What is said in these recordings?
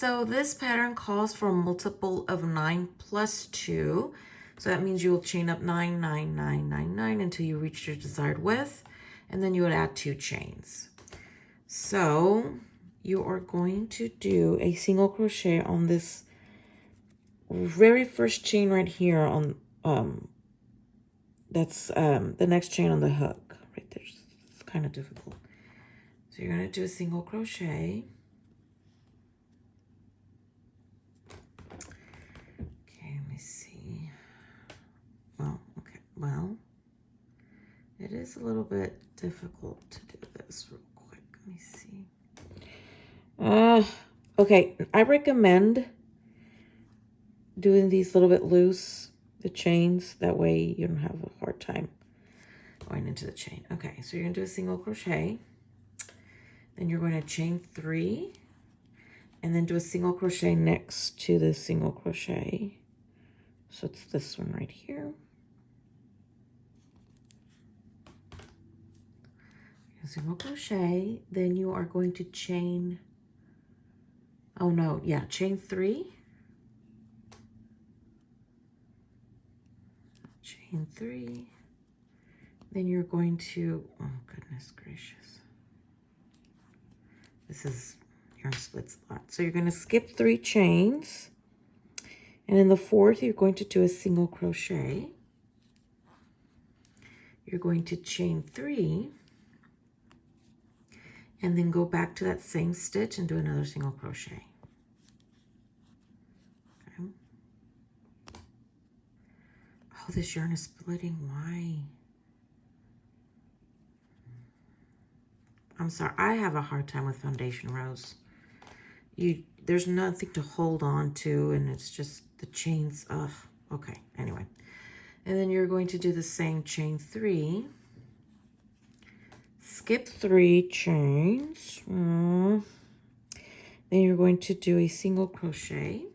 so this pattern calls for a multiple of 9 plus 2. So that means you will chain up 9, 9, 9, 9, 9 until you reach your desired width, and then you would add 2 chains. So you are going to do a single crochet on this very first chain right here on that's the next chain on the hook right there. It's kind of difficult. So you're going to do a single crochet. Okay, let me see. Well, okay, well, it is a little bit difficult to do this real quick. Let me see. Okay, I recommend doing these a little bit loose, the chains. That way you don't have a hard time going into the chain. Okay, so you're going to do a single crochet. Then you're going to chain 3 and then do a single crochet next to the single crochet. So it's this one right here. Single crochet, then you are going to chain, oh no, yeah, chain 3. Chain 3. Then you're going to, oh goodness gracious. This is yarn splits a lot. So you're going to skip 3 chains. And in the 4th, you're going to do a single crochet. You're going to chain 3. And then go back to that same stitch and do another single crochet. Okay. Oh, this yarn is splitting. Why? I'm sorry. I have a hard time with foundation rows. There's nothing to hold on to, and it's just the chains. Ugh. Okay. Anyway. And then you're going to do the same chain 3. Skip 3 chains. Then you're going to do a single crochet.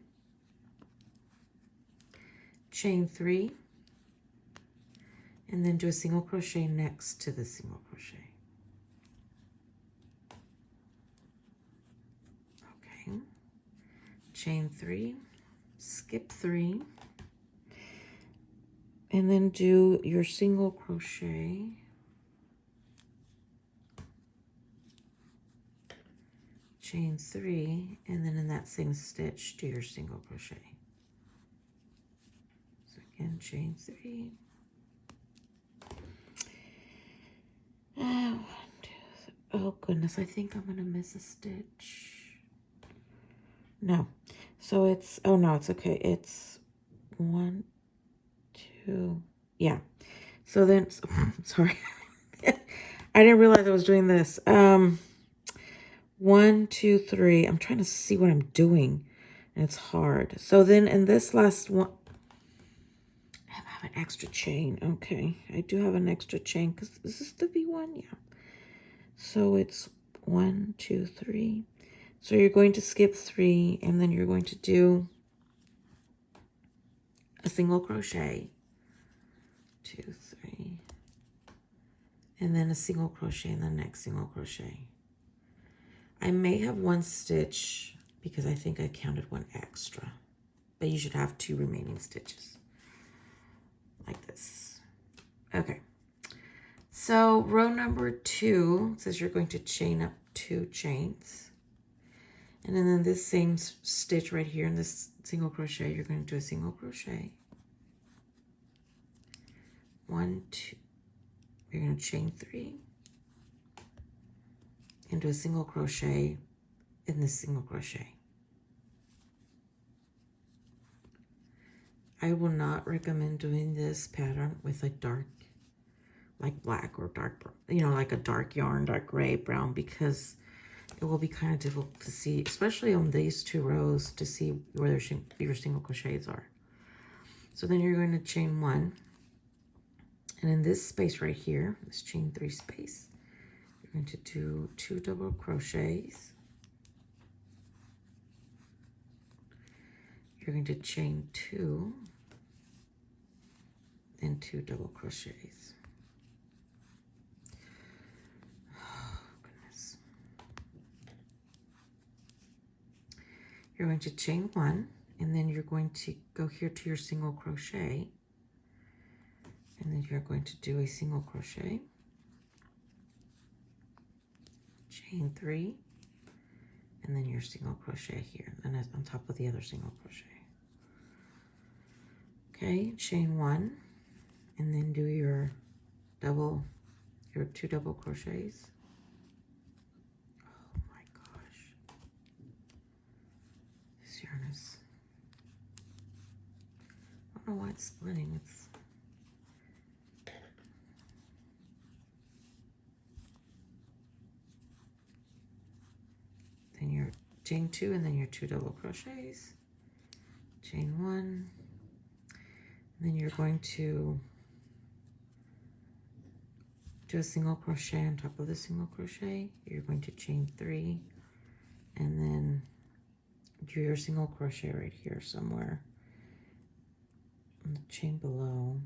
Chain 3. And then do a single crochet next to the single crochet. Okay. Chain 3. Skip 3. And then do your single crochet. Chain 3, and then in that same stitch, do your single crochet. So again, chain 3. One, 2, 3. Oh goodness, I think I'm gonna miss a stitch. No, so it's, oh no, it's okay. It's 1, 2, yeah. So then, sorry, I didn't realize I was doing this. 1, 2, 3. I'm trying to see what I'm doing, and it's hard. So then in this last one, I have an extra chain. Okay, I do have an extra chain because this is the V1. Yeah. So it's 1, 2, 3. So you're going to skip 3, and then you're going to do a single crochet. 2, 3, and then a single crochet in the next single crochet. I may have 1 stitch because I think I counted 1 extra, but you should have 2 remaining stitches like this. Okay, so row number 2 says you're going to chain up 2 chains, and then in this same stitch right here in this single crochet, you're going to do a single crochet. 1, 2. You're going to chain 3. And do a single crochet in the single crochet. I will not recommend doing this pattern with a dark, like black or dark, you know, like a dark yarn, dark gray, brown, because it will be kind of difficult to see, especially on these 2 rows, to see where your single crochets are. So then you're going to chain 1. And in this space right here, this chain 3 space, you're going to do 2 double crochets. You're going to chain 2, then 2 double crochets. Oh, goodness. you're going to chain 1, and then you're going to go here to your single crochet, and then you're going to do a single crochet, chain 3, and then your single crochet here, and that's on top of the other single crochet. Okay, chain 1, and then do your 2 double crochets. Oh my gosh, this yarn is, I don't know why it's splitting. Then your chain 2, and then your 2 double crochets, chain 1, and then you're going to do a single crochet on top of the single crochet. You're going to chain 3, and then do your single crochet right here somewhere on the chain below.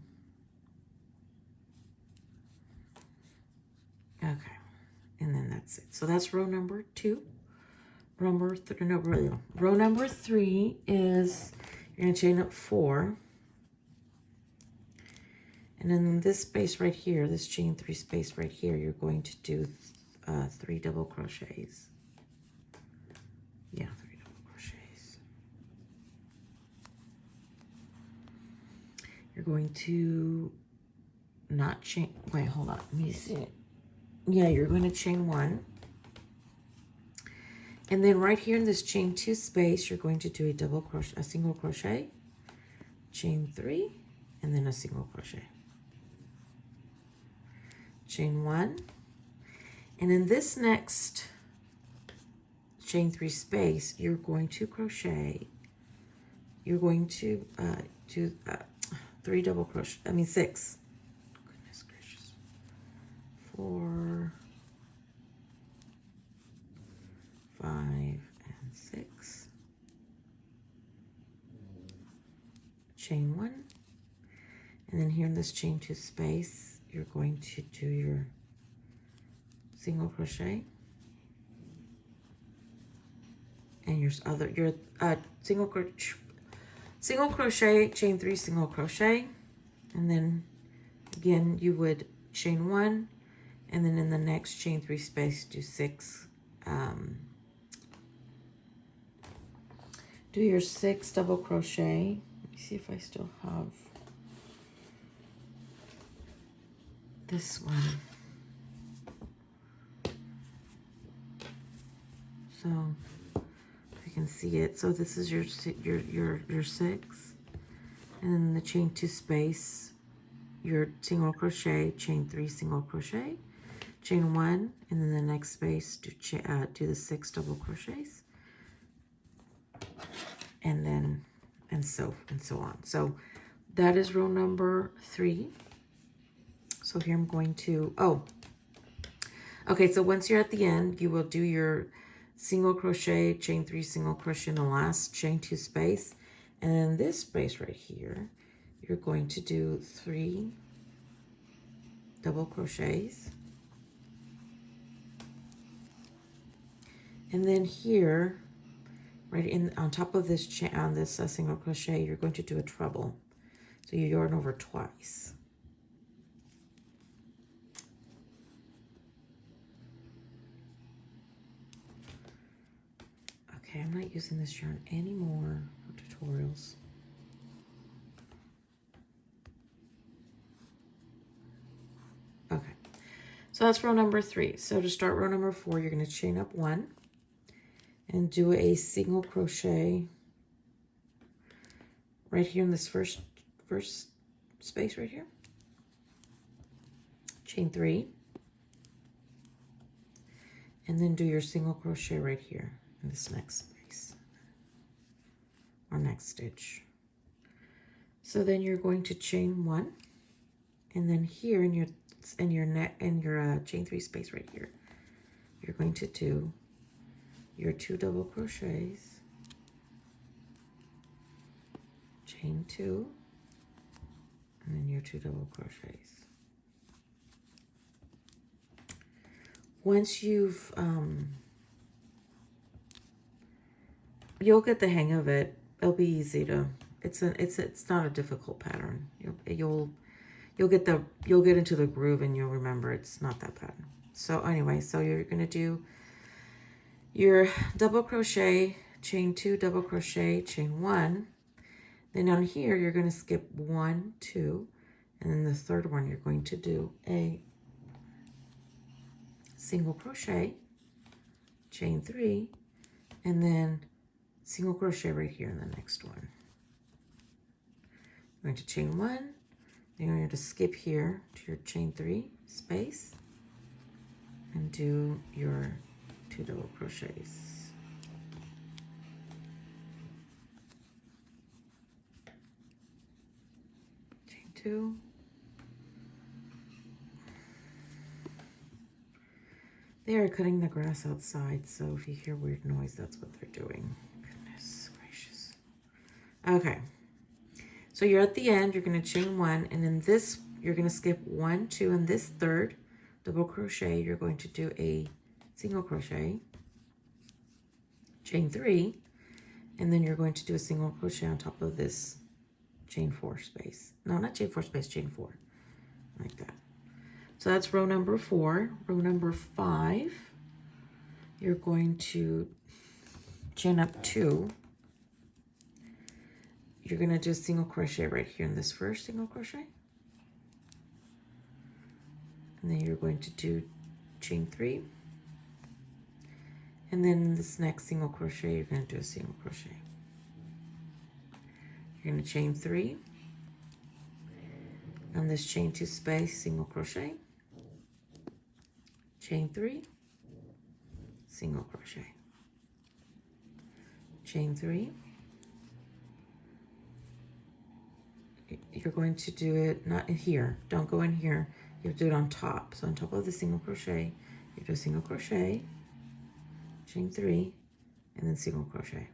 Okay, and then that's it. So that's row number 2. Row number 3 is you're going to chain up 4. And then in this space right here, this chain 3 space right here, you're going to do 3 double crochets. Yeah, 3 double crochets. You're going to not chain, wait, hold on, let me see it. Yeah, you're going to chain 1. And then right here in this chain 2 space, you're going to do a double crochet, a single crochet, chain 3, and then a single crochet. Chain 1, and in this next chain 3 space, you're going to crochet, you're going to do 3 double crochet, 6, goodness gracious, 4, 5, and 6, chain 1, and then here in this chain 2 space, you're going to do your single crochet and your single crochet, chain 3, single crochet, and then again you would chain 1, and then in the next chain 3 space do 6, do your 6 double crochet. Let me see if I still have this one. So if you can see it, so this is your 6, and then the chain 2 space, your single crochet, chain 3, single crochet, chain 1, and then the next space do the 6 double crochets, and then and so on. So that is row number 3. So here I'm going to, okay, so once you're at the end, you will do your single crochet, chain 3, single crochet in the last chain 2 space. And then this space right here, you're going to do 3 double crochets. And then here, right on top of this single crochet, you're going to do a treble. So you yarn over twice. Okay, I'm not using this yarn anymore for tutorials. Okay, so that's row number 3. So to start row number 4, you're going to chain up 1 and do a single crochet right here in this first space right here. Chain 3, and then do your single crochet right here in this next space or next stitch. So then you're going to chain 1, and then here in your chain 3 space right here, you're going to do your 2 double crochets, chain 2, and then your 2 double crochets. Once you've you'll get the hang of it. It'll be easy to, it's not a difficult pattern. You'll get into the groove and you'll remember it's not that bad. So anyway, so you're going to do your double crochet, chain 2, double crochet, chain 1. Then on here, you're going to skip 1, 2, and then the third one, you're going to do a single crochet, chain 3, and then single crochet right here in the next one. You're going to chain 1, then you're going to skip here to your chain 3 space and do your 2 double crochets. Chain 2. They are cutting the grass outside, so if you hear weird noise, that's what they're doing. Goodness gracious. Okay. So you're at the end, you're going to chain 1, and in this, you're going to skip 1, 2, and this third double crochet, you're going to do a single crochet, chain 3, and then you're going to do a single crochet on top of this chain 4 space. No, not chain 4 space, chain 4, like that. So that's row number 4. Row number 5, you're going to chain up 2. You're going to do a single crochet right here in this first single crochet. And then you're going to do chain 3. And then in this next single crochet, you're going to do a single crochet. You're going to chain 3. On this chain 2 space, single crochet. Chain 3, single crochet. Chain 3. You're going to do it not in here. Don't go in here. You have to do it on top. So on top of the single crochet, you do a single crochet, chain 3, and then single crochet.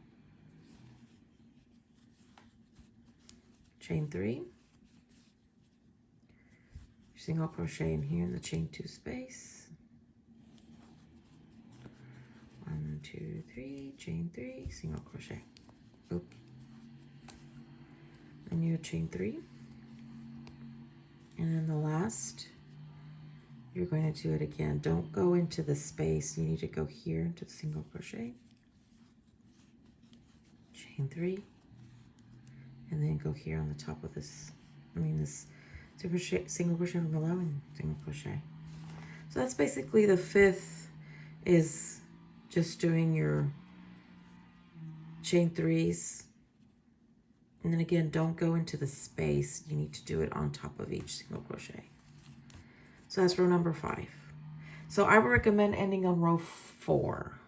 Chain 3. Single crochet in here in the chain 2 space. 1, 2, 3, chain 3, single crochet. Oops. Then you chain 3. And then the last, you're going to do it again. Don't go into the space. You need to go here into the single crochet. Chain 3. And then go here on the top of this, this single crochet from below and single crochet. So that's basically the 5th is just doing your chain 3s. And then again, don't go into the space. You need to do it on top of each single crochet. So that's row number 5. So I would recommend ending on row 4,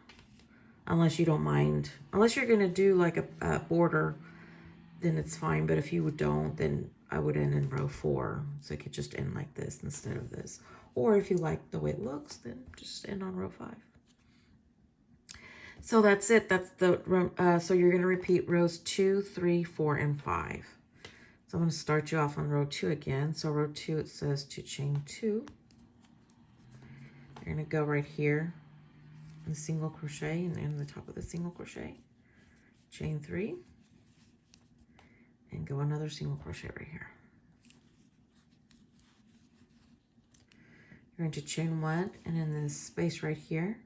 unless you don't mind. Unless you're going to do like a border, then it's fine. But if you don't, then I would end in row 4. So it could just end like this instead of this. Or if you like the way it looks, then just end on row 5. So that's it. That's the so you're going to repeat rows 2, 3, 4, and 5. So I'm going to start you off on row 2 again. So row 2, it says to chain 2. You're going to go right here and single crochet and in the top of the single crochet, chain 3, and go another single crochet right here. You're going to chain 1, and in this space right here,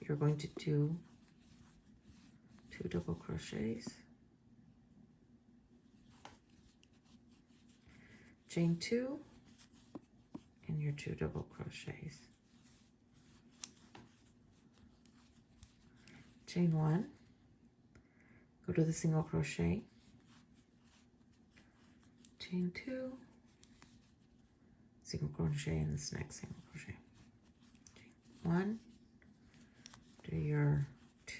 you're going to do 2 double crochets, chain 2, and your 2 double crochets. Chain 1, go to the single crochet, chain 2, single crochet in this next single crochet. Chain 1, do your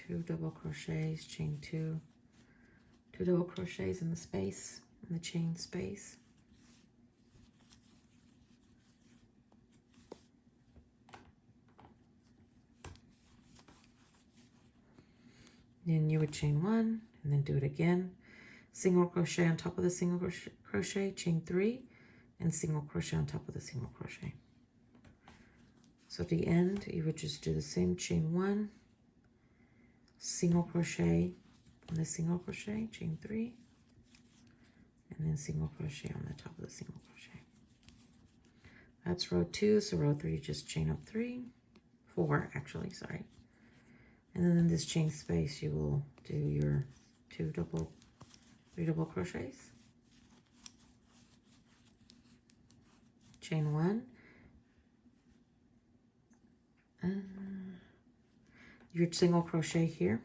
2 double crochets, chain 2, 2 double crochets in the space, in the chain space. Then you would chain 1 and then do it again. Single crochet on top of the single crochet, chain 3, and single crochet on top of the single crochet. So at the end, you would just do the same chain 1, single crochet, on the single crochet, chain 3, and then single crochet on the top of the single crochet. That's row 2, so row 3, just chain up 3, 4 actually, sorry. And then in this chain space, you will do your 3 double crochets. Chain 1. Your single crochet here.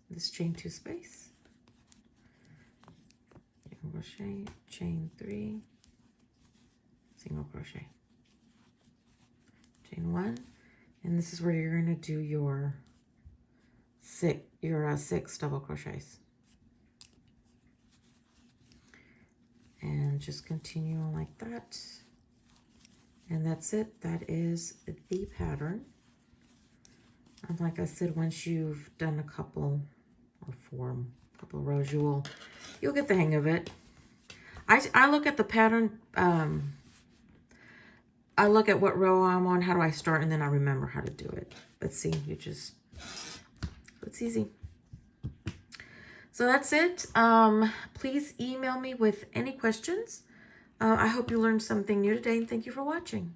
This chain 2 space. Single crochet, chain 3, single crochet. Chain 1. And this is where you're going to do your 6 double crochets. And just continue on like that. And that's it. That is the pattern. And like I said, once you've done a couple rows, you'll get the hang of it. I look at the pattern. I look at what row I'm on, how do I start, and then I remember how to do it. But see, it's easy. So that's it. Please email me with any questions. I hope you learned something new today, and thank you for watching.